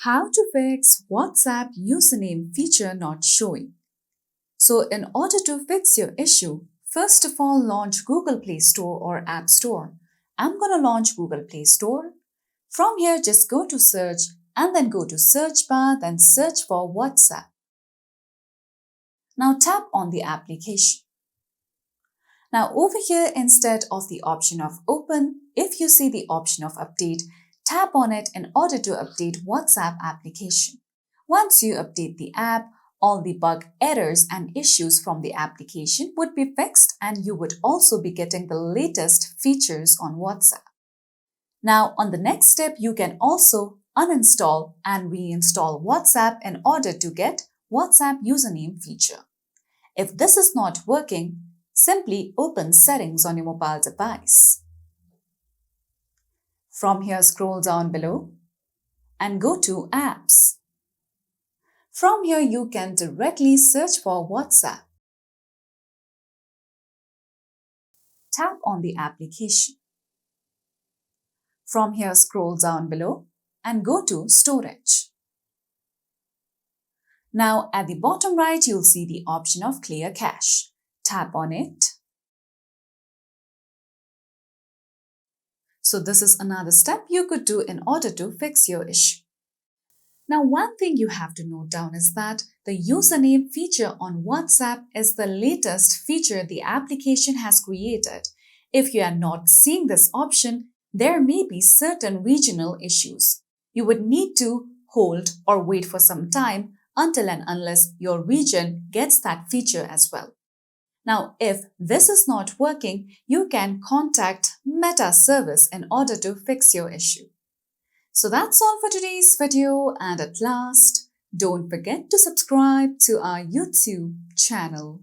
How to fix WhatsApp username feature not showing. So in order to fix your issue, first of all launch Google Play Store or App Store. I'm going to launch Google Play Store. From here just go to search and then go to search bar, then search for WhatsApp. Now tap on the application. Now over here, instead of the option of open, if you see the option of update, tap on it in order to update WhatsApp application. Once you update the app, all the bug errors and issues from the application would be fixed and you would also be getting the latest features on WhatsApp. Now on the next step, you can also uninstall and reinstall WhatsApp in order to get WhatsApp username feature. If this is not working, simply open Settings on your mobile device. From here, scroll down below and go to Apps. From here, you can directly search for WhatsApp. Tap on the application. From here, scroll down below and go to Storage. Now, at the bottom right, you'll see the option of Clear Cache. Tap on it. So this is another step you could do in order to fix your issue. Now, one thing you have to note down is that the username feature on WhatsApp is the latest feature the application has created. If you are not seeing this option, there may be certain regional issues. You would need to hold or wait for some time until and unless your region gets that feature as well. Now, if this is not working, you can contact Meta service in order to fix your issue. So that's all for today's video, and at last, don't forget to subscribe to our YouTube channel.